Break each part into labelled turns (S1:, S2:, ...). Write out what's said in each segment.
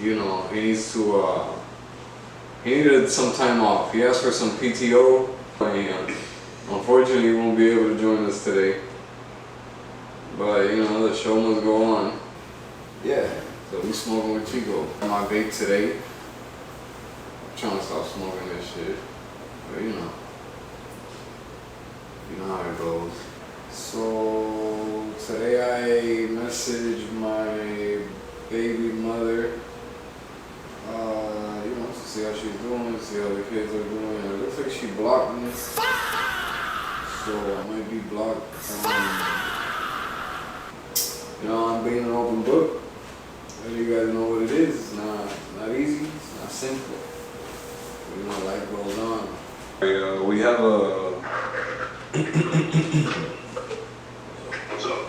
S1: you know, he needed some time off. He asked for some PTO, and unfortunately he won't be able to join us today. But you know, the show must go on. Yeah, so we smoking with Chico. My vape today. I'm trying to stop smoking this shit, but you know how it goes. So today I messaged my baby mother, you know, to see how she's doing, see how the kids are doing. It looks like she blocked me, so I might be blocked. You know, I'm being an open book. Let you guys know what it is. It's not easy. It's not simple. But, you know, life goes on. We have a.
S2: What's up?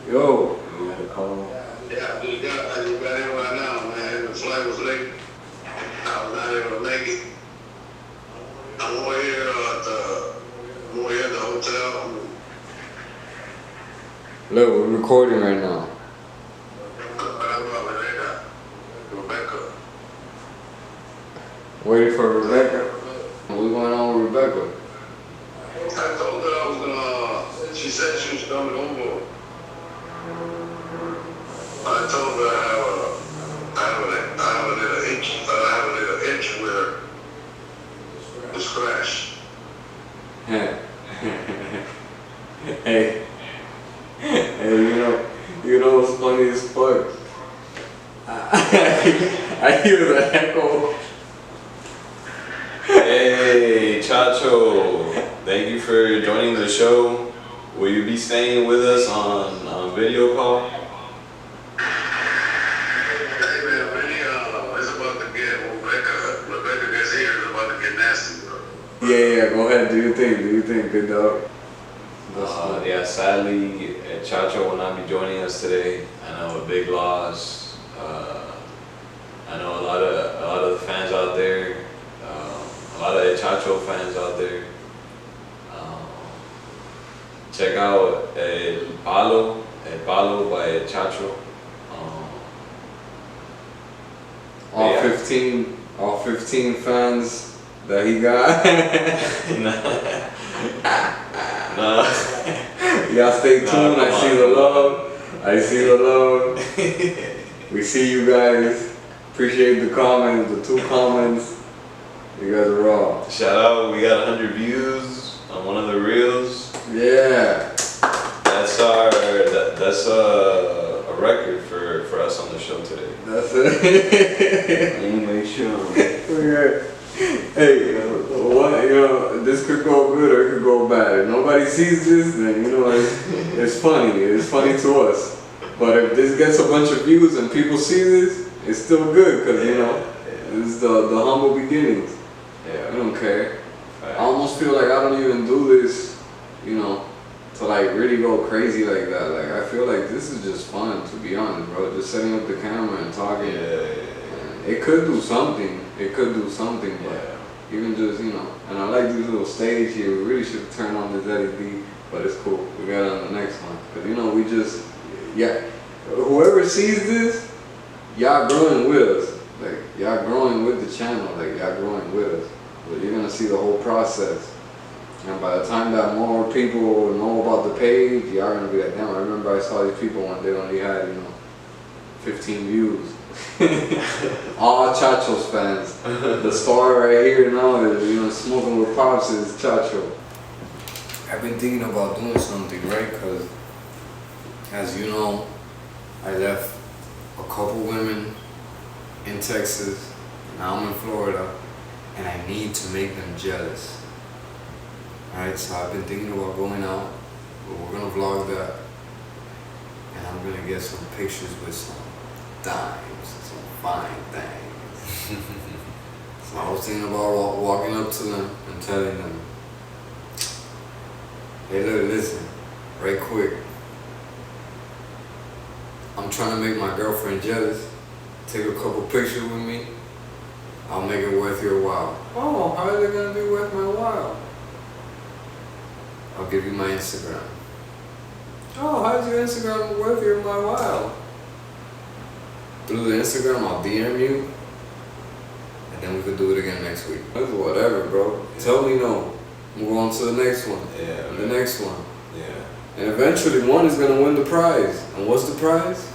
S1: Yo, we had a call.
S2: Yeah, I just got in right now, man. The flight was late. I was not able to make it. I'm over here at the hotel.
S1: Look, we're recording right now.
S2: Rebecca.
S1: Waiting for Rebecca. What's going on with Rebecca?
S2: I told her I was gonna. She said she was coming over. I told her I have a little itch with her. It's crash.
S1: Hey, you know what's funny as fuck? I hear the echo.
S3: Hey, Chacho, thank you for joining the show. Will you be staying with us on video call?
S2: Hey man, really, it's about to get Rebecca gets here. It's about to get nasty, bro.
S1: Yeah, go ahead, do your thing, good dog.
S3: Yeah, sadly, Chacho will not be joining us today. I know, a big loss. I know a lot of the fans out there, a lot of Chacho fans out there. Check out El Palo by Chacho.
S1: All 15 fans that he got.
S3: Nah.
S1: Y'all stay tuned.
S3: Nah,
S1: I see the love. We see you guys. Appreciate the comments, the 2 comments. You guys are raw.
S3: Shout out, we got 100 views on one of the reels.
S1: Yeah.
S3: That's a record for us on the show today.
S1: That's it.
S3: Let me make sure.
S1: Hey, this could go good or it could go bad. If nobody sees this, then you know it's funny. It's funny to us. But if this gets a bunch of views and people see this, it's still good because you know this is the humble beginnings.
S3: Yeah,
S1: I don't care. I almost feel like I don't even do this, you know, to like really go crazy like that. Like I feel like this is just fun, to be honest, bro. Just setting up the camera and talking. It could do something. But even just, you know, and I like this little stage here. We really should turn on this LED, but it's cool. We got it on the next one. Cause you know, we just, whoever sees this, y'all growing with us. Like, y'all growing with the channel. Like, y'all growing with us. But you're gonna see the whole process. And by the time that more people know about the page, y'all gonna be like, damn, I remember I saw these people when they only had, 15 views. All Chacho's fans. The star right here now is, smoking with Pops is Chacho. I've been thinking about doing something, right? Because, as you know, I left a couple women in Texas, now I'm in Florida, and I need to make them jealous. Alright, so I've been thinking about going out, but we're gonna vlog that, and I'm gonna get some pictures with some dimes, some fine things. So I was thinking about walking up to them and telling them, hey look, listen, right quick. I'm trying to make my girlfriend jealous. Take a couple pictures with me. I'll make it worth your while. Oh, how is it gonna be worth my while? I'll give you my Instagram. Oh, how's your Instagram worth my while? through the Instagram, I'll DM you, and then we could do it again next week. It's whatever, bro. Tell me no. Move on to the next one.
S3: Yeah.
S1: And the next one.
S3: Yeah.
S1: And eventually one is gonna win the prize. And what's the prize?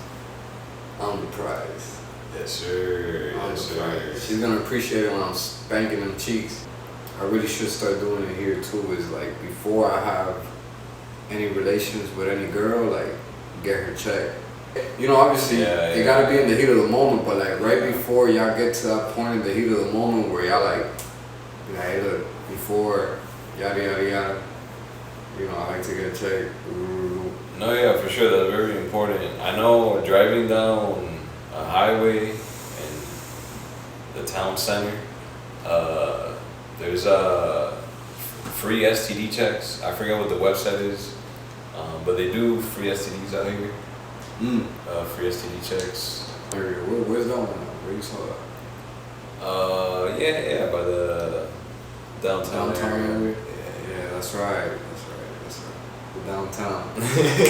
S1: I'm the prize.
S3: Yes, sir.
S1: I'm
S3: Yes,
S1: the
S3: sir.
S1: prize. She's gonna appreciate it when I'm spanking them cheeks. I really should start doing it here too. Is like before I have any relations with any girl, like get her checked. You know, obviously it gotta be in the heat of the moment, but like right before y'all get to that point in the heat of the moment where y'all like, hey look, before yada yada yada. You know, I like to get checked.
S3: No, yeah, for sure. That's very important. I know driving down a highway in the town center, there's free STD checks. I forget what the website is, but they do free STDs out here. Free STD checks.
S1: Where's that one? Where you saw that?
S3: Yeah, by the downtown area.
S1: Yeah, that's right. The downtown.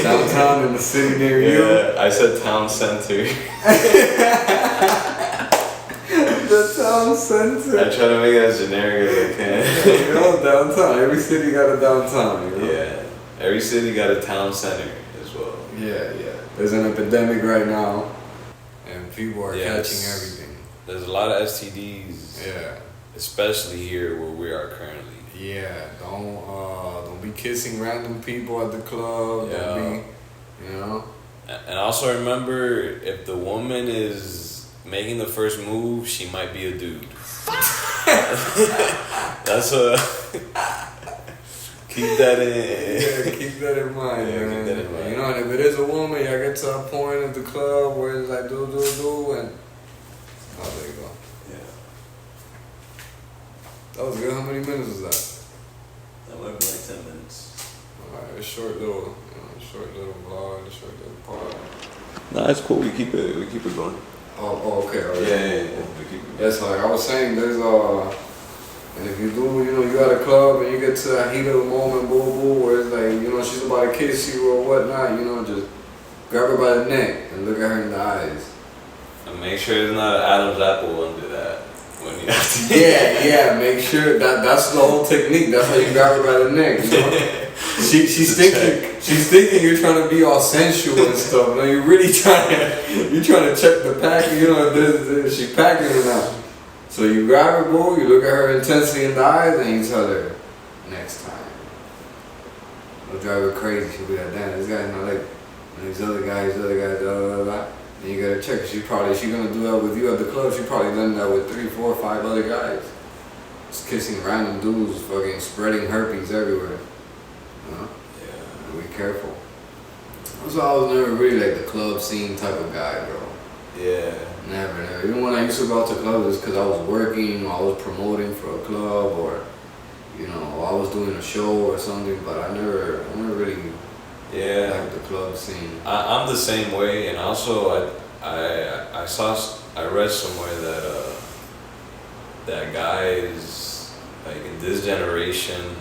S1: Downtown in the city near you.
S3: Yeah, I said town center.
S1: The town center.
S3: I try to make it as generic as I can.
S1: You know, downtown. Every city got a downtown, you know?
S3: Yeah, every city got a town center as well.
S1: Yeah. There's an epidemic right now, and people are catching everything.
S3: There's a lot of STDs.
S1: Yeah.
S3: Especially here where we are currently.
S1: Yeah, don't be kissing random people at the club.
S3: Yeah.
S1: Don't be, you know.
S3: And also remember, if the woman is making the first move, she might be a dude. That's a keep that in.
S1: Yeah, keep that in mind,
S3: Yeah,
S1: man.
S3: keep that in mind.
S1: You know, and if it is a woman, y'all get to a point at the club where it's like do, and oh, there you go.
S3: Yeah.
S1: That was good. How many minutes was that?
S3: That went for like 10 minutes.
S1: Alright, a short little vlog, a short little pod.
S3: Nah, it's cool. We keep it going.
S1: Oh, okay. All right.
S3: Yeah. We keep it going.
S1: Yeah, so like I was saying, there's and if you do, you know, you at a club and you get to that heat of the moment, where it's like, you know, she's about to kiss you or whatnot, you know, just grab her by the neck and look at her in the eyes.
S3: And make sure there's not an Adam's apple under that when you have to.
S1: Yeah, make sure that's the whole technique. That's how you grab her by the neck, you know? She's thinking you're trying to be all sensual and stuff. No, you're really trying to check the pack, you know, if she's packing or not. So you grab her, boo, you look at her intensely in the eyes, and you tell her, next time. It'll drive her crazy. She'll be like, damn, this guy's not like these other guys, blah, blah, blah. And you gotta check. She's gonna do that with you at the club. She probably done that with 3, 4, 5 other guys. Just kissing random dudes, fucking spreading herpes everywhere. You know? Yeah. Be careful. So I was never really like the club scene type of guy, bro.
S3: Yeah.
S1: Never. Even when I used to go out to clubs, it's because I was working, or I was promoting for a club, or you know, I was doing a show or something. But I never really liked the club scene.
S3: I'm the same way, and also I read somewhere that guys like in this generation,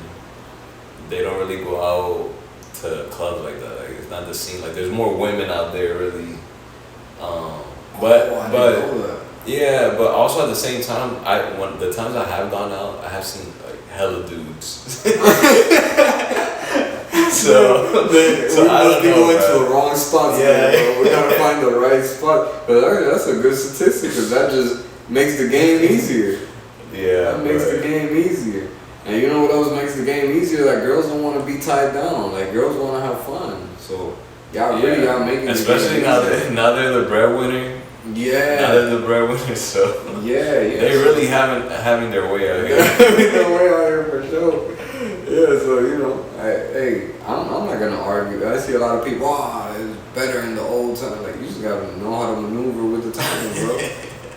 S3: they don't really go out to clubs like that. Like it's not the scene. Like there's more women out there really. But also at the same time, when the times I have gone out, I have seen like hella dudes. so I don't know.
S1: We went to the wrong spot. Yeah, we gotta find the right spot. But that's a good statistic because that just makes the game easier.
S3: Yeah,
S1: that makes the game easier. And you know what else makes the game easier? Like girls don't want to be tied down. Like girls want to have fun. So y'all making
S3: especially now they're the breadwinner.
S1: Yeah.
S3: Now they're the breadwinner, so they really having their way out here.
S1: Having their way out here for sure. Yeah, so you know, I'm not gonna argue. I see a lot of people. It's better in the old time. Like you just gotta know how to maneuver with the times, bro.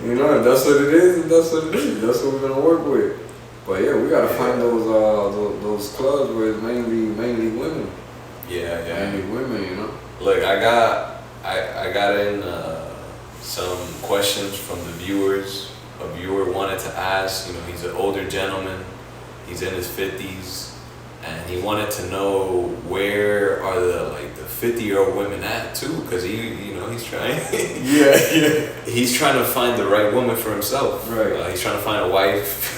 S1: You know, if that's what it is, that's what it is. That's what we're gonna work with. But yeah, we gotta find those clubs where it's mainly women.
S3: Yeah.
S1: Mainly women, you know.
S3: Look, I got in some questions from the viewers. A viewer wanted to ask, you know, he's an older gentleman, he's in his 50s, and he wanted to know where are the 50-year-old women at too, because he's trying.
S1: Yeah.
S3: He's trying to find the right woman for himself.
S1: Right.
S3: He's trying to find a wife.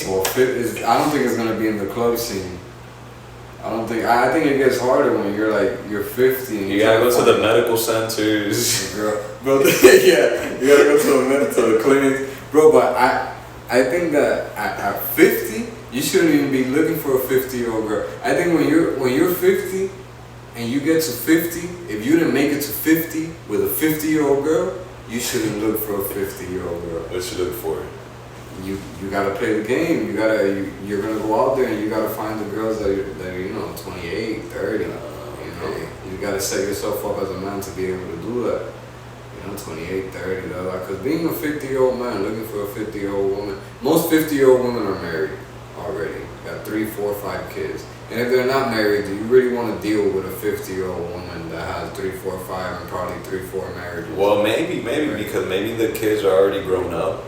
S1: Well, I don't think it's gonna be in the club scene. I think it gets harder when you're 50 and
S3: You gotta go to the medical centers.
S1: Bro, yeah, you gotta go to the clinic, bro. But I think that at 50, you shouldn't even be looking for a 50-year-old girl. I think when you're 50 and you get to 50, if you didn't make it to 50 with a 50-year-old girl, you shouldn't look for a 50-year-old girl.
S3: What you look for?
S1: You gotta play the game. You're gonna go out there and you gotta find the girls that are 28, 30. You gotta set yourself up as a man to be able to do that. 28, 30. Because being a 50-year-old man looking for a 50-year-old woman, most 50-year-old women are married already. Got 3, 4, 5 kids. And if they're not married, do you really want to deal with a 50-year-old woman that has 3, 4, 5, and probably 3, 4 marriages?
S3: Well, maybe because maybe the kids are already grown up.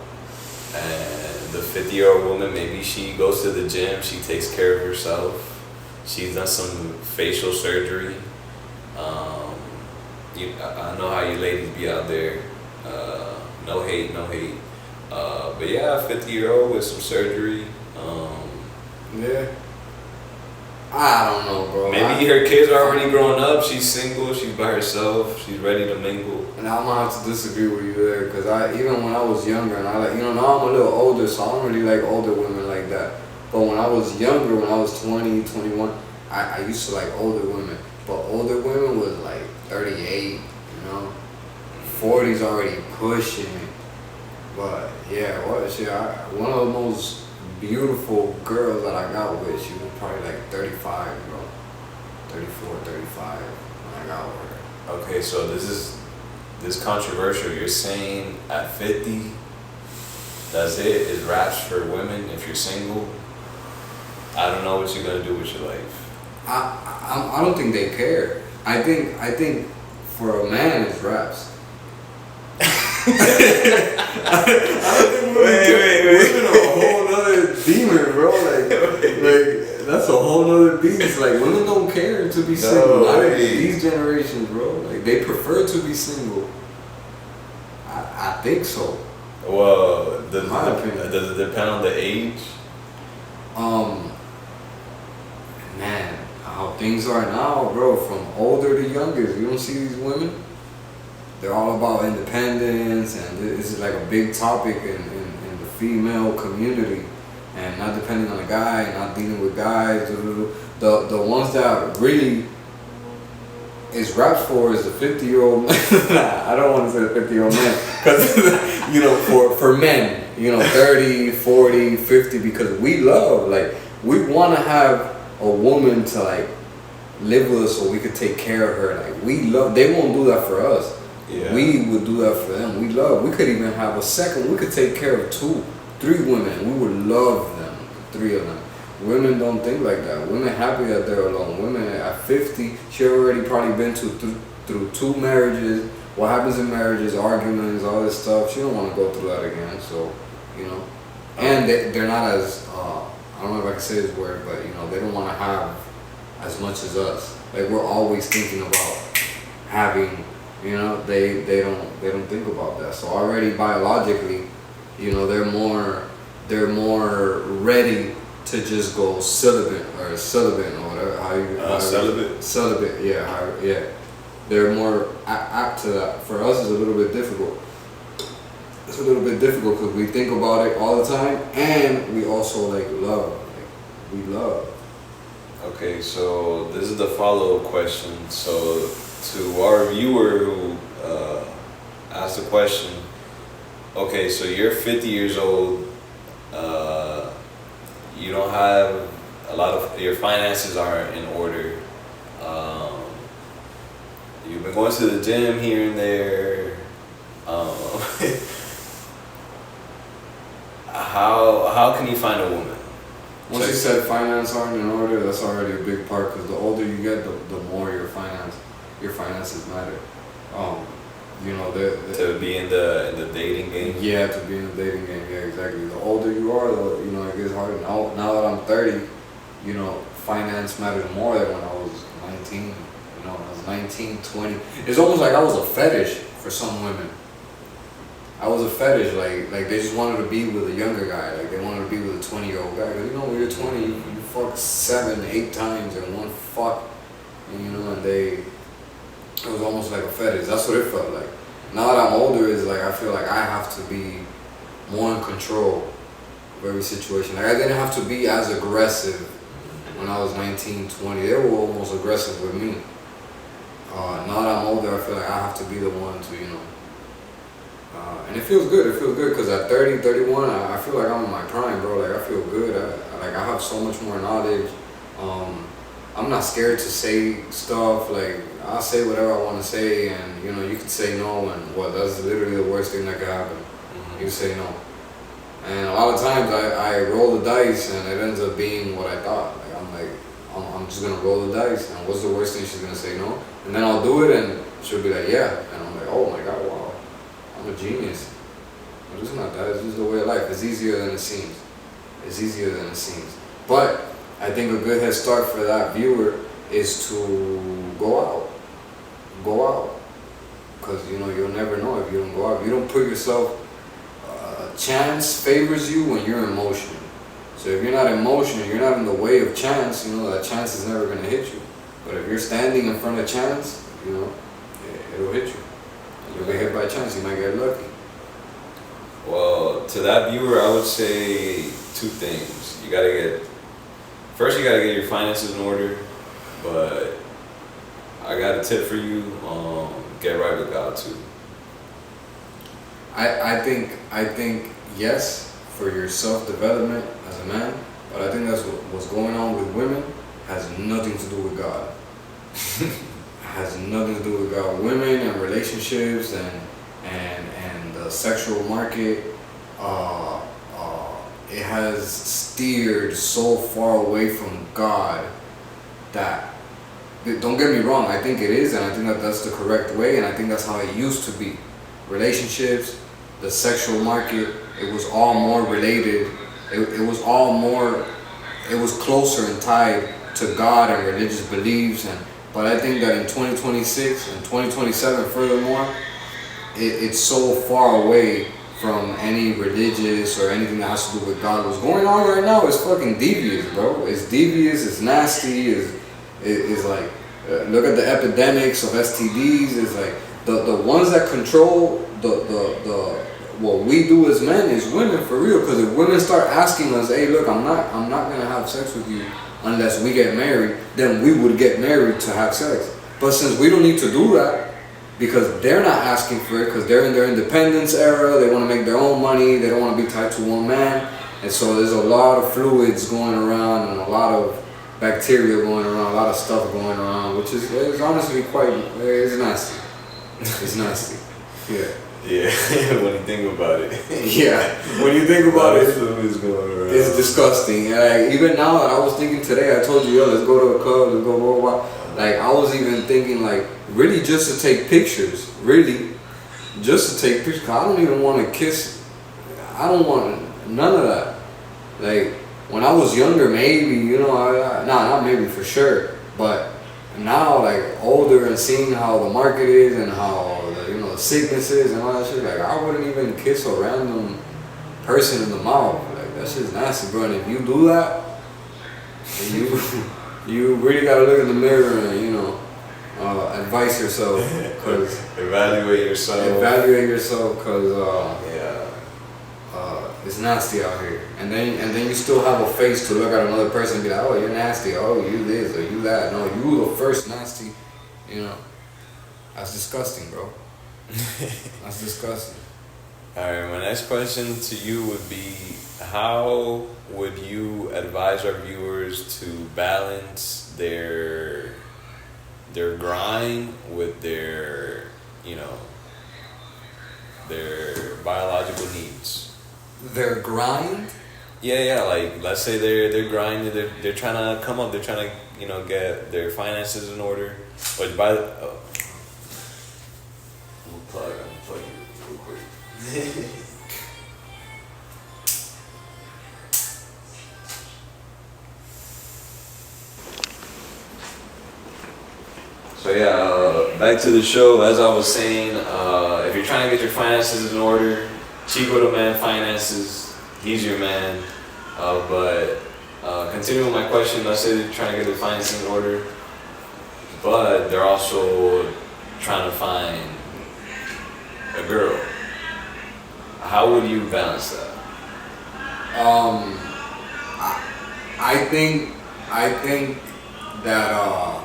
S3: And the 50-year-old woman, maybe she goes to the gym, she takes care of herself. She's done some facial surgery. I know how you ladies be out there. No hate. But yeah, 50-year-old with some surgery.
S1: Yeah. I don't know, bro.
S3: Maybe her kids are already grown up. She's single. She's by herself. She's ready to mingle.
S1: And I'm gonna have to disagree with you there, because even when I was younger, and now I'm a little older, so I don't really like older women like that. But when I was younger, when I was 20, 21, I used to like older women. But older women was like 38, 40's already pushing. But yeah, one of the most beautiful girls that I got with, she was probably like 35, 34, 35 when I got with her.
S3: Okay, so this controversial. You're saying at 50, that's it? Is raps for women if you're single? I don't know what you're gonna do with your life.
S1: I don't think they care. I think for a man it's raps. I don't think women are a whole nother demon, bro. Like that's a whole nother beast. Like women don't care to be single. Not these generations, bro. Like they prefer to be single. I think so.
S3: Well, does it depend on the age?
S1: Man, how things are now, bro. From older to youngest, you don't see these women. They're all about independence, and this is like a big topic in the female community, and not depending on a guy, not dealing with guys. The ones that really is raps for is the 50-year-old man. I don't want to say the 50-year-old man, because for men, 30, 40, 50, because we want to have a woman to live with us so we could take care of her. They won't do that for us.
S3: Yeah.
S1: We would do that for them. We could even have a second. We could take care of 2, 3 women. We would love them, 3 of them. Women don't think like that. Women happy that they're alone. Women at 50, she already probably been through 2 marriages. What happens in marriages, arguments, all this stuff. She don't want to go through that again. So, and they're not as, I don't know if I can say this word, but they don't want to have as much as us. Like we're always thinking about having. They don't think about that. So already biologically, they're more ready to just go celibate or whatever. Celibate, yeah. They're more apt to that. For us, it's a little bit difficult. It's a little bit difficult because we think about it all the time, and we also love. We love.
S3: Okay, so this is the follow-up question. So to our viewer who asked the question, okay, so you're 50 years old, you don't have a lot of, your finances aren't in order, you've been going to the gym here and there, how can you find a woman?
S1: Once you said finance aren't in order, that's already a big part, because the older you get, the more your finances matter.
S3: To be in the dating game.
S1: Yeah, to be in the dating game. Yeah, exactly. The older you are, it gets harder. Now that I'm 30, finance matters more than when I was 19. When I was 19, 20. It's almost like I was a fetish for some women. I was a fetish, like they just wanted to be with a younger guy, like they wanted to be with a 20-year-old guy. Cause you know when you're 20, you fuck 7, 8 times in one fuck, and, you know, and it was almost like a fetish. That's what it felt like. Now that I'm older, it's like I feel like I have to be more in control of every situation. Like I didn't have to be as aggressive when I was 19, 20. They were almost aggressive with me. Now that I'm older, I feel like I have to be the one to, you know. And it feels good. It feels good because at 30, 31, I feel like I'm in my prime, bro. Like I feel good. I have so much more knowledge. I'm not scared to say stuff. Like I'll say whatever I want to say, and you know you could say no, and what? That's literally the worst thing that could happen. You say no. And a lot of times I roll the dice and it ends up being what I thought. Like I'm just gonna roll the dice, and what's the worst thing? She's gonna say no, and then I'll do it, and she'll be like yeah, and I'm like oh my god, wow. I'm a genius. But it's not that, it's just the way of life. It's easier than it seems. It's easier than it seems. But I think a good head start for that viewer is to go out. Go out. Because you know, you'll never know if you don't go out. If you don't put yourself, chance favors you when you're in motion. So if you're not in motion, you're not in the way of chance, you know, that chance is never going to hit you. But if you're standing in front of chance, you know, it'll hit you. You'll get hit by chance, you might get lucky.
S3: Well, to that viewer, I would say 2 things. First you gotta get your finances in order, but I got a tip for you, get right with God too.
S1: I think yes, for your self-development as a man, but I think that's what's going on with women has nothing to do with God. Has nothing to do with God. Women and relationships and the sexual market, it has steered so far away from God that, don't get me wrong, I think it is, and I think that that's the correct way, and I think that's how it used to be. Relationships, the sexual market, it was all more related. It was closer and tied to God and religious beliefs, but I think that in 2026 and 2027, furthermore, it's so far away from any religious or anything that has to do with God. What's going on right now is fucking devious, bro. It's devious, it's nasty, it's like, look at the epidemics of STDs. It's like, the ones that control what we do as men is women, for real. Because if women start asking us, hey, look, I'm not gonna have sex with you unless we get married, then we would get married to have sex. But since we don't need to do that, because they're not asking for it, because they're in their independence era, they want to make their own money, they don't want to be tied to one man, and so there's a lot of fluids going around and a lot of bacteria going around, a lot of stuff going around, which is honestly it's nasty. It's nasty. Yeah.
S3: Yeah, when you think about it.
S1: Yeah, when you think about it,
S3: it's
S1: disgusting. Like, even now, I was thinking today, I told you, yo, let's go to a club, let's go, blah, blah, blah. Like, I was even thinking, like, really just to take pictures. Really, just to take pictures. 'Cause I don't even want to kiss. I don't want none of that. Like, when I was younger, maybe, you know, not maybe, for sure. But now, like, older and seeing how the market is and how, the sicknesses and all that shit, like, I wouldn't even kiss a random person in the mouth. Like, that shit's nasty, bro. And if you do that, you really gotta look in the mirror and, you know, advise yourself. Cause
S3: evaluate yourself,
S1: cause it's nasty out here. And then you still have a face to look at another person and be like, oh, you're nasty, oh, you this or you that. No, you the first nasty, you know. That's disgusting, bro. That's disgusting.
S3: Alright, my next question to you would be, how would you advise our viewers to balance their grind with their, you know, their biological needs?
S1: Their grind?
S3: Yeah, like, let's say they're grinding, they're trying to come up, they're trying to, you know, get their finances in order, but by the unplug it real quick. So yeah, back to the show. As I was saying, if you're trying to get your finances in order, Chico the Man Finances, he's your man. But continuing my question, let's say they're trying to get their finances in order, but they're also trying to find a girl. How would you balance that?
S1: I think that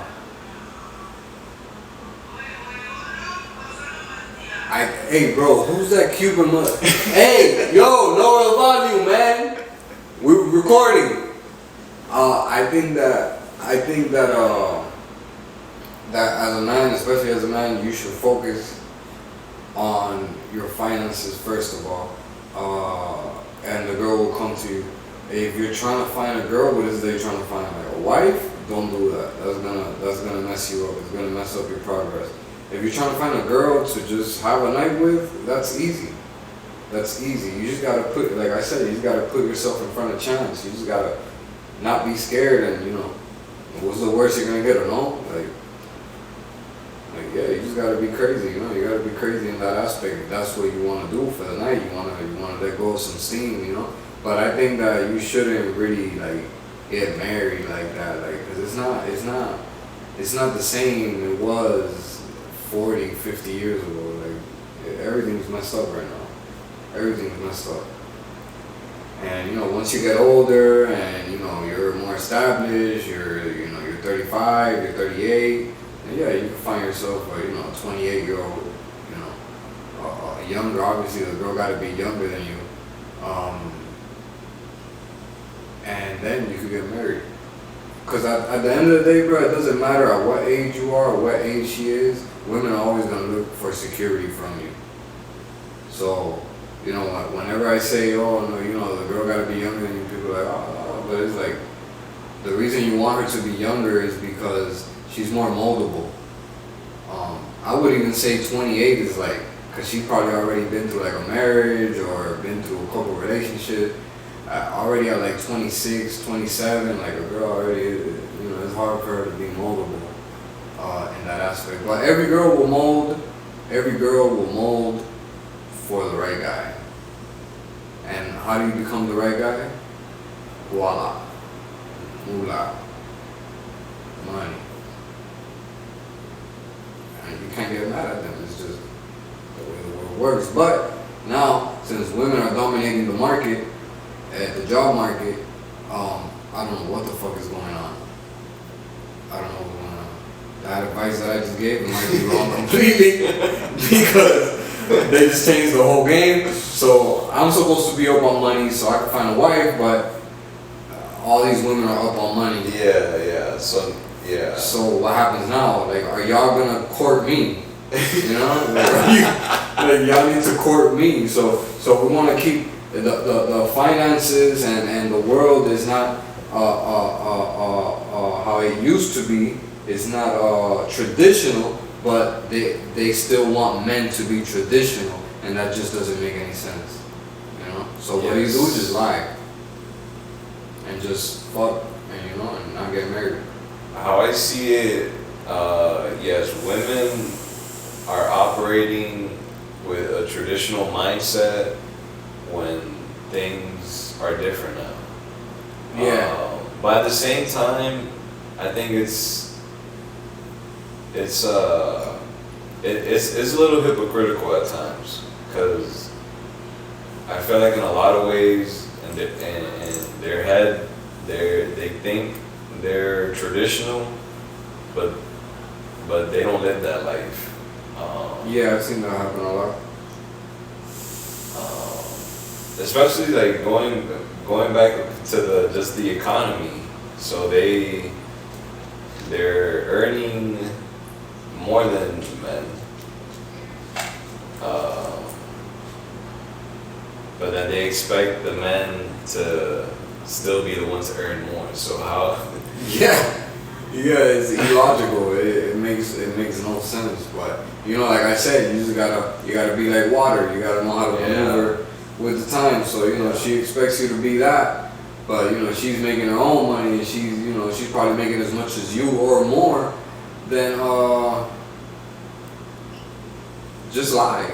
S1: hey bro, who's that Cuban mother? Hey, yo, lower the volume, man. We're recording. I think that that as a man, especially as a man, you should focus on your finances first of all, and the girl will come to you. If you're trying to find a girl, what is it you're trying to find? Like a wife? Don't do that. That's gonna mess you up. It's gonna mess up your progress. If you're trying to find a girl to just have a night with, that's easy. That's easy. You just gotta put, like I said, you just gotta put yourself in front of chance. You just gotta not be scared, and what's the worst you're gonna get, or no? Like yeah, you just gotta be crazy. You gotta be crazy in that aspect. If that's what you want to do for the night, you wanna let go of some steam, But I think that you shouldn't really get married like that, because it's not the same it was 40, 50 years ago. Everything's messed up right now. Everything's messed up. And once you get older and you're more established, you're 35, you're 38, and yeah, you can find yourself a 28-year-old, younger. Obviously, the girl got to be younger than you. And then you could get married. Because at the end of the day, bro, it doesn't matter at what age you are or what age she is, women are always going to look for security from you. So, whenever I say, oh, no, the girl got to be younger than you, people are like, oh, but it's like, the reason you want her to be younger is because she's more moldable. I would even say 28 is because she's probably already been through a marriage or been through a couple relationships. Already at 26, 27, a girl already, it's hard for her to be moldable in that aspect. But every girl will mold for the right guy. And how do you become the right guy? Voila. Moolah. Money. And you can't get mad at them. It's just the way the world works. But now, since women are dominating the market, at the job market, I don't know what the fuck is going on. I don't know what's going on. That advice that I just gave might be wrong completely because they just changed the whole game. So I'm supposed to be up on money so I can find a wife, but all these women are up on money.
S3: Yeah.
S1: So what happens now? Are y'all gonna court me? Y'all need to court me. So we want to keep the finances and the world is not how it used to be. It's not traditional, but they still want men to be traditional, and that just doesn't make any sense. So what do you do? Just lie and just fuck and and not get married.
S3: How I see it, yes, women are operating with a traditional mindset when things are different now.
S1: Yeah.
S3: But at the same time, I think it's a little hypocritical at times, because I feel like in a lot of ways, in their head, they think they're traditional, but they don't live that life.
S1: Yeah, I've seen that happen a lot.
S3: Especially going back to just the economy. So they're earning more than men. But then they expect the men to still be the ones to earn more. So how?
S1: Yeah, it's illogical. It makes no sense. But like I said, you gotta be like water. You gotta know how to maneuver with the time. So she expects you to be that, but she's making her own money, and she's probably making as much as you or more. Then just lie.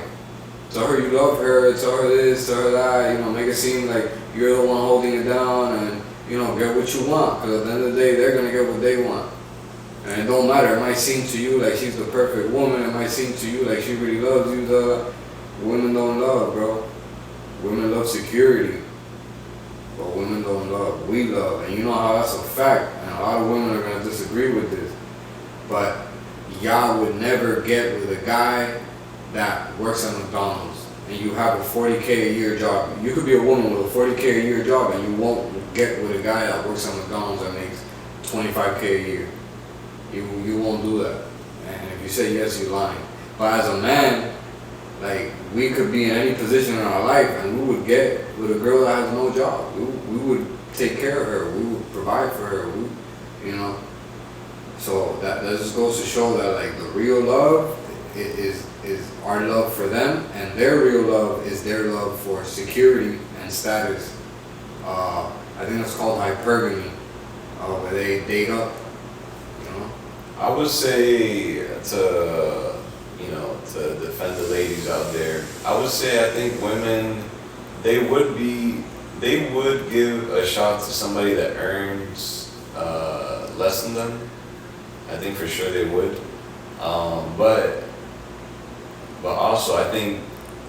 S1: Tell her you love her, tell her this, tell her that, you know, make it seem like you're the one holding it down and, you know, get what you want. Because at the end of the day, they're going to get what they want. And it don't matter. It might seem to you like she's the perfect woman. It might seem to you like she really loves you. Women don't love, bro. Women love security. But women don't love. We love. And you know how that's a fact. And a lot of women are going to disagree with this. But y'all would never get with a guy that works at McDonald's and you have a 40K a year job. You could be a woman with a 40K a year job and you won't get with a guy that works at McDonald's that makes 25K a year. You won't do that. And if you say yes, you're lying. But as a man, like, we could be in any position in our life and we would get with a girl that has no job. We would take care of her. We would provide for her. You know. So that just goes to show that, like, the real love is our love for them, and their real love is their love for security and status. I think that's called hypergamy, where they date up. You know.
S3: I would say to defend the ladies out there, I would say I think women, they would give a shot to somebody that earns less than them. I think for sure they would. But also I think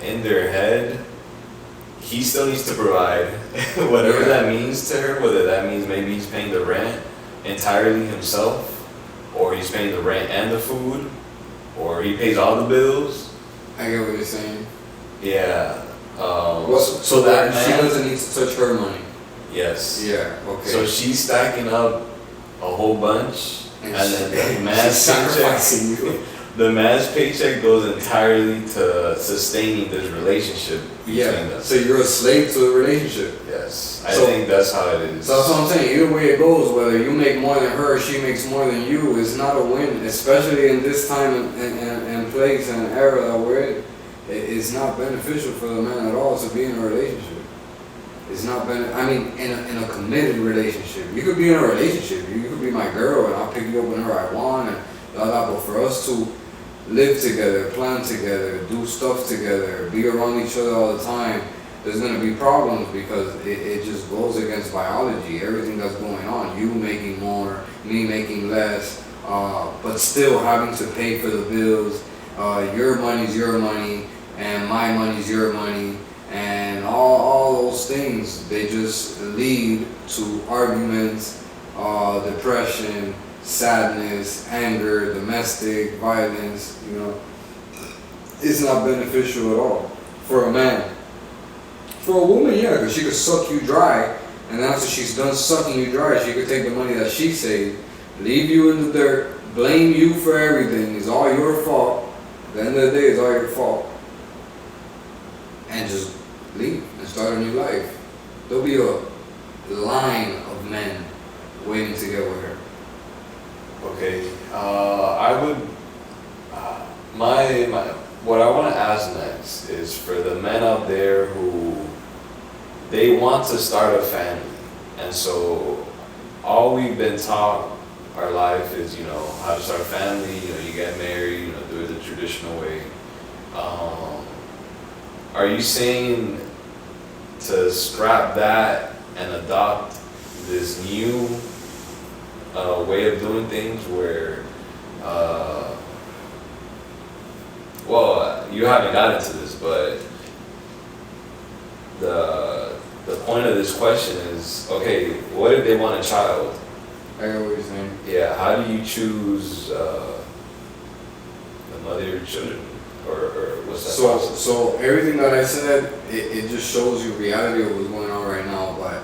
S3: in their head, he still needs to provide whatever that means to her, whether that means maybe he's paying the rent entirely himself, or he's paying the rent and the food, or he pays all the bills.
S1: I get what you're saying.
S3: Yeah.
S1: So that she doesn't need to touch her money.
S3: Yes.
S1: Yeah. Okay.
S3: So she's stacking up a whole bunch, and then the man's paycheck goes entirely to sustaining this relationship between them.
S1: So you're a slave to the relationship.
S3: Yes. I think that's how it is.
S1: So that's what I'm saying. Either way it goes, whether you make more than her or she makes more than you, it's not a win. Especially in this time and place and era that we're in. It's not beneficial for the man at all to be in a relationship. It's not in a committed relationship. You could be in a relationship. You could be my girl and I'll pick you up whenever I want and blah blah. But for us to live together, plan together, do stuff together, be around each other all the time, there's gonna be problems because it just goes against biology. Everything that's going on, you making more, me making less, but still having to pay for the bills. Your money's your money, and my money's your money, and all those things, they just lead to arguments, depression, sadness, anger, domestic violence. You know, it's not beneficial at all for a man. For a woman, yeah, because she could suck you dry, and then after she's done sucking you dry, she could take the money that she saved, leave you in the dirt, blame you for everything. It's all your fault. At the end of the day, it's all your fault. And just leave and start a new life. There'll be a line of men waiting to get with her.
S3: Okay, I would. What I want to ask next is for the men out there who they want to start a family, and so all we've been taught our life is, how to start a family. You get married, do it the traditional way. Are you saying to scrap that and adopt this new way of doing things where, well, you haven't got into this, but the point of this question is, okay, what if they want a child?
S1: I get what you're saying.
S3: Yeah, how do you choose the mother of your children? Or what's that process?
S1: So everything that I said, it just shows you reality of what's going on right now. But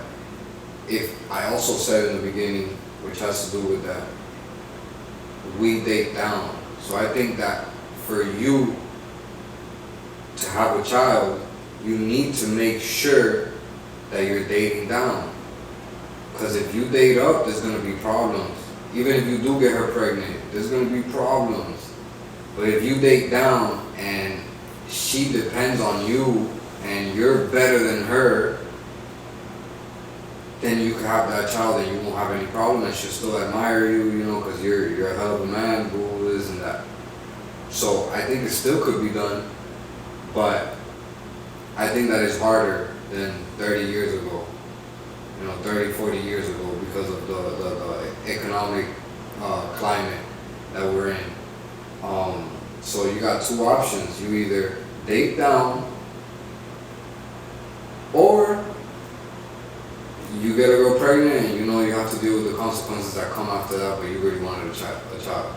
S1: if I also said in the beginning, which has to do with that, we date down. So I think that for you to have a child, you need to make sure that you're dating down. Because if you date up, there's going to be problems. Even if you do get her pregnant, there's going to be problems. But if you date down and she depends on you and you're better than her, then you can have that child and you won't have any problem and she'll still admire you, because you're a hell of a man, boo, this and that. So I think it still could be done, but I think that is harder than 30 years ago, 30, 40 years ago, because of the economic climate that we're in. So you got two options. You either date down, or you get a girl pregnant and you have to deal with the consequences that come after that, but you really wanted a child.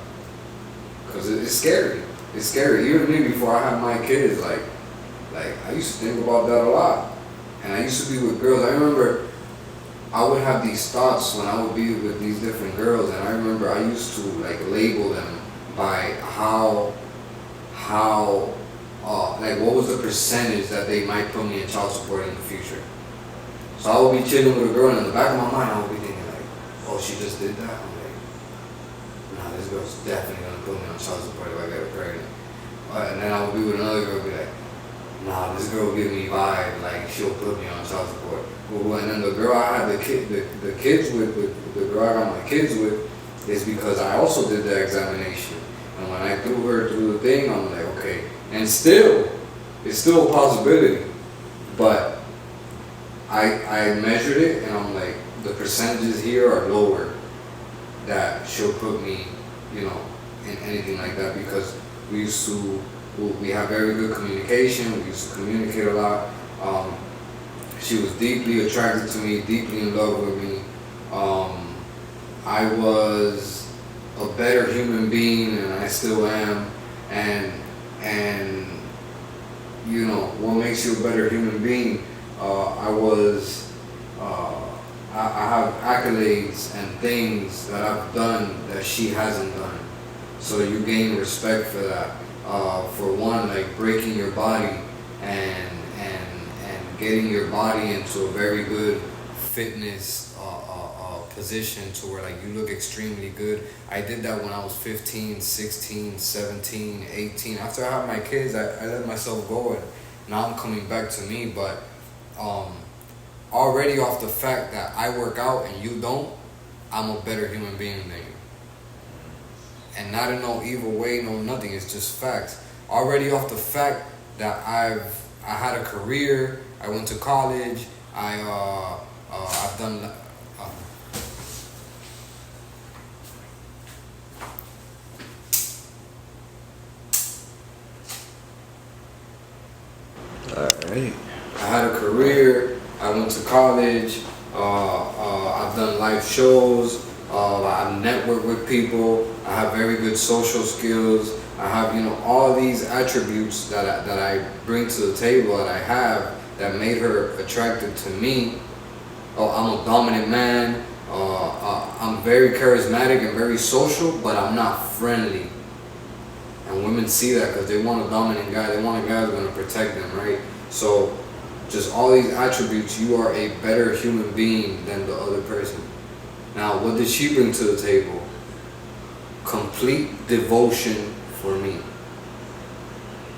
S1: Because it's scary. It's scary. Even me, before I had my kids, like I used to think about that a lot. And I used to be with girls. I remember I would have these thoughts when I would be with these different girls, and I remember I used to label them by what was the percentage that they might put me in child support in the future. So I would be chilling with a girl, and in the back of my mind I would be thinking oh, she just did that? I'm like, nah, this girl's definitely gonna put me on child support if I get her pregnant. And then I would be with another girl and be like, nah, this girl give me vibe, she'll put me on child support. And then the girl I had the kids with, the girl I got my kids with, is because I also did the examination. And when I threw her through the thing, I'm like, okay. And it's still a possibility. But I measured it, and I'm like, the percentages here are lower that she'll put me, in anything like that, because we have very good communication. We used to communicate a lot. She was deeply attracted to me, deeply in love with me. I was a better human being, and I still am. And what makes you a better human being? I have accolades and things that I've done that she hasn't done. So you gain respect for that. For one, breaking your body and getting your body into a very good fitness position to where you look extremely good. I did that when I was 15, 16, 17, 18. After I had my kids, I let myself go, and now I'm coming back to me. But already off the fact that I work out and you don't, I'm a better human being than you. And not in no evil way, no nothing. It's just facts. Already off the fact that I had a career, I went to college, I've done.
S3: Alright.
S1: I had a career, I went to college, I've done live shows, I've networked with people, I have very good social skills, I have, all these attributes that I bring to the table that I have that made her attracted to me. I'm a dominant man, I'm very charismatic and very social, but I'm not friendly. And women see that because they want a dominant guy. They want a guy who's going to protect them, right? So, just all these attributes, you are a better human being than the other person. Now, what did she bring to the table? Complete devotion for me.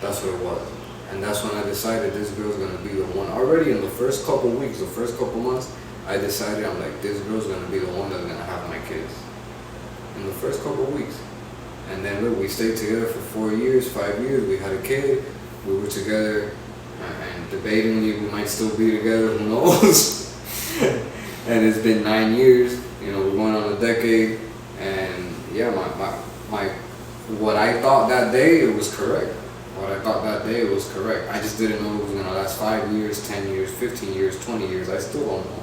S1: That's what it was. And that's when I decided this girl's going to be the one. Already in the first couple weeks, the first couple months, I decided, I'm like, this girl's going to be the one that's going to have my kids. In the first couple weeks. And then look, we stayed together for 4 years, 5 years. We had a kid. We were together, and debatingly, we might still be together. Who knows? And it's been 9 years. We're going on a decade. And yeah, my what I thought that day, it was correct. What I thought that day, it was correct. I just didn't know it was gonna last 5 years, 10 years, 15 years, 20 years. I still don't know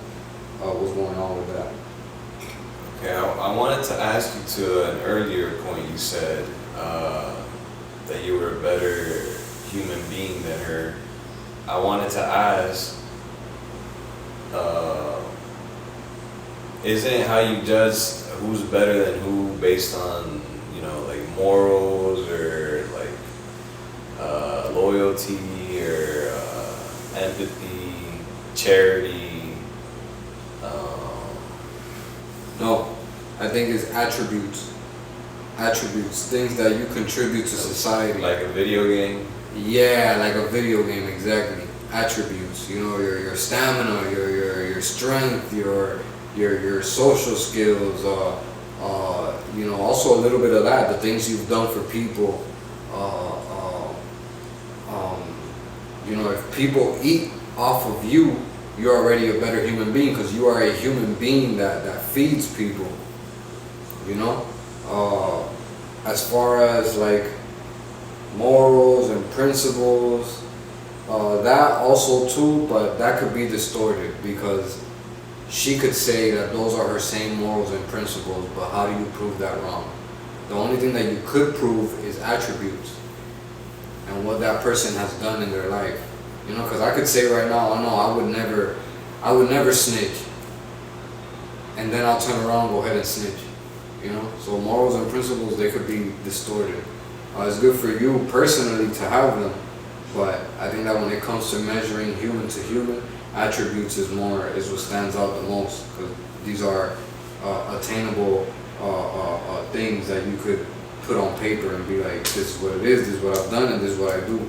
S1: what's going on with that.
S3: Okay, I wanted to ask you to an earlier point. You said that you were a better human being than her. I wanted to ask, isn't how you judge who's better than who based on, morals or loyalty or empathy, charity?
S1: No, I think it's attributes, things that you contribute to society.
S3: Like a video game?
S1: Yeah, like a video game, exactly. Attributes, your stamina, your strength, your social skills, also a little bit of that, the things you've done for people, You know, if people eat off of you, you're already a better human being because you are a human being that feeds people. You know, as far as like morals and principles, that also too, but that could be distorted because she could say that those are her same morals and principles, but how do you prove that wrong? The only thing that you could prove is attributes and what that person has done in their life. You know, because I could say right now, oh no, I would never snitch, and then I'll turn around and go ahead and snitch. You know, so morals and principles, they could be distorted. It's good for you personally to have them, but I think that when it comes to measuring human to human, attributes is what stands out the most because these are attainable things that you could put on paper and be like, this is what it is, this is what I've done, and this is what I do.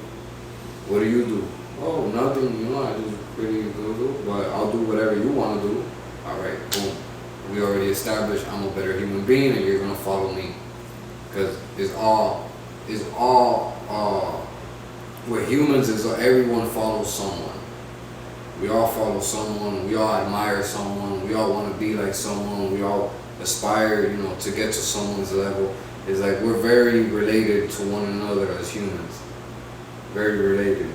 S1: What do you do? Oh, nothing, you know, I just pretty good, but I'll do whatever you want to do. All right, boom. We already established I'm a better human being and you're gonna follow me. Because with humans is everyone follows someone. We all follow someone, we all admire someone, we all want to be like someone, we all aspire, you know, to get to someone's level. It's like we're very related to one another as humans. Very related.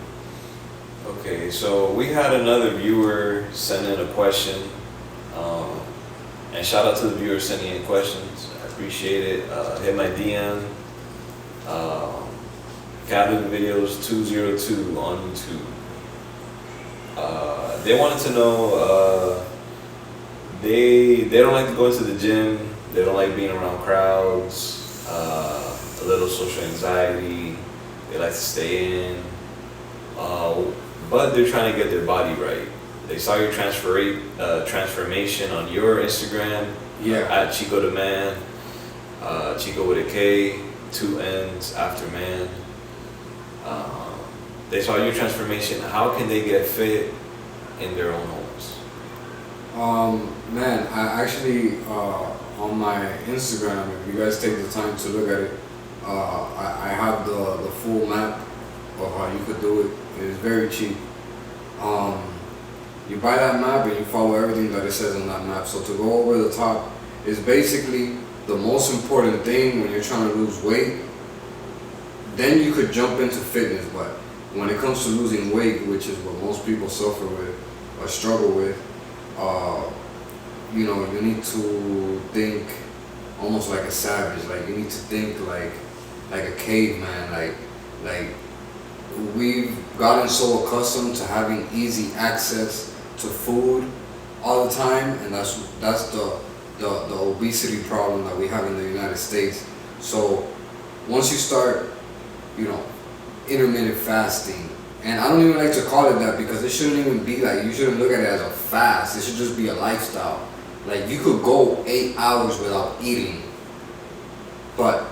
S3: Okay, so we had another viewer send in a question. And shout out to the viewers sending in questions. I appreciate it. Hit my DM. Cabin Videos 202 on YouTube. They wanted to know they don't like to go into the gym. They don't like being around crowds. A little social anxiety. They like to stay in. But they're trying to get their body right. They saw your transformation on your Instagram.
S1: Yeah.
S3: At Chico the Man. Chico with a K, 2 N's after man. They saw your transformation. How can they get fit in their own homes?
S1: Man, I actually on my Instagram, if you guys take the time to look at it, I have the full map of how you could do it. It's very cheap. You buy that map and you follow everything that it says on that map. So to go over the top is basically the most important thing when you're trying to lose weight. Then you could jump into fitness, but when it comes to losing weight, which is what most people suffer with or struggle with, you know, you need to think almost like a savage. Like you need to think like a caveman. Like we've gotten so accustomed to having easy access to food all the time, and that's the obesity problem that we have in the United States. So once you start, you know, intermittent fasting, and I don't even like to call it that because it shouldn't even be like, you shouldn't look at it as a fast. It should just be a lifestyle. Like you could go 8 hours without eating, but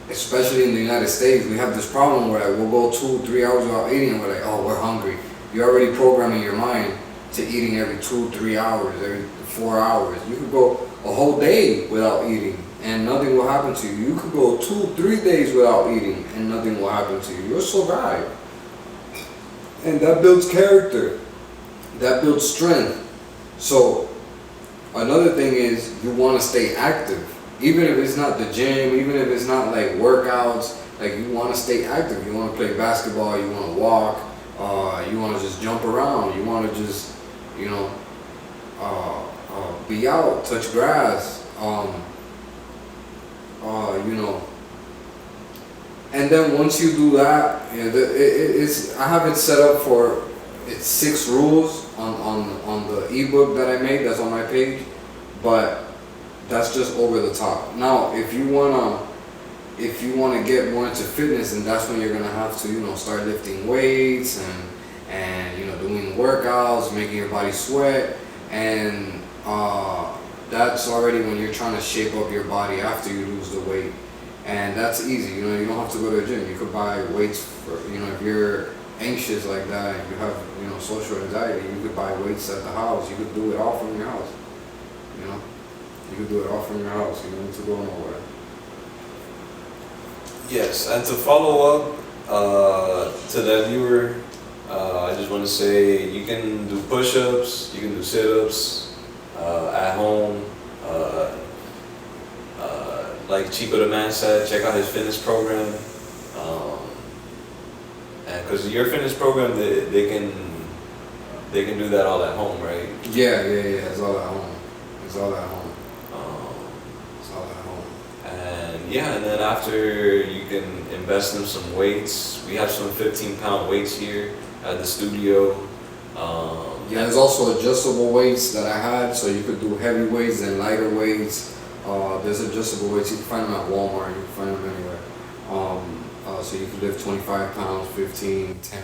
S1: especially in the United States, we have this problem where like, we'll go 2-3 hours without eating and we're like, oh, we're hungry. You're already programming your mind to eating every 2-3 hours, every 4 hours. You could go a whole day without eating and nothing will happen to you. You could go 2-3 days without eating and nothing will happen to you. You'll survive. And that builds character. That builds strength. So another thing is you want to stay active. Even if it's not the gym, even if it's not like workouts, like you want to stay active. You want to play basketball, you want to walk, you want to just jump around, you want to just, you know, be out, touch grass, you know. And then once you do that, you know, I have it set up for, it's 6 rules on the ebook that I made that's on my page, but that's just over the top. Now, if you wanna get more into fitness, then that's when you're gonna have to, you know, start lifting weights and you know, doing workouts, making your body sweat, and that's already when you're trying to shape up your body after you lose the weight. And that's easy, you know, you don't have to go to the gym. You could buy weights for, you know, if you're anxious like that, if you have, you know, social anxiety, you could buy weights at the house. You could do it all from your house, you know. You could do it all from your house. You don't need to go nowhere.
S3: Yes, and to follow up to that viewer, I just want to say you can do push-ups, you can do sit-ups at home. Like Chico the Man said, check out his fitness program. And because your fitness program, they can do that all at home, right?
S1: Yeah. It's all at home. It's all at home.
S3: And yeah, and then after you can invest in some weights. We have some 15-pound weights here at the studio.
S1: Yeah, there's also adjustable weights that I had, so you could do heavy weights and lighter weights. There's adjustable weights, you can find them at Walmart, you can find them anywhere. So you can lift 25 pounds, 15, 10,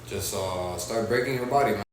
S1: just start breaking your body, man.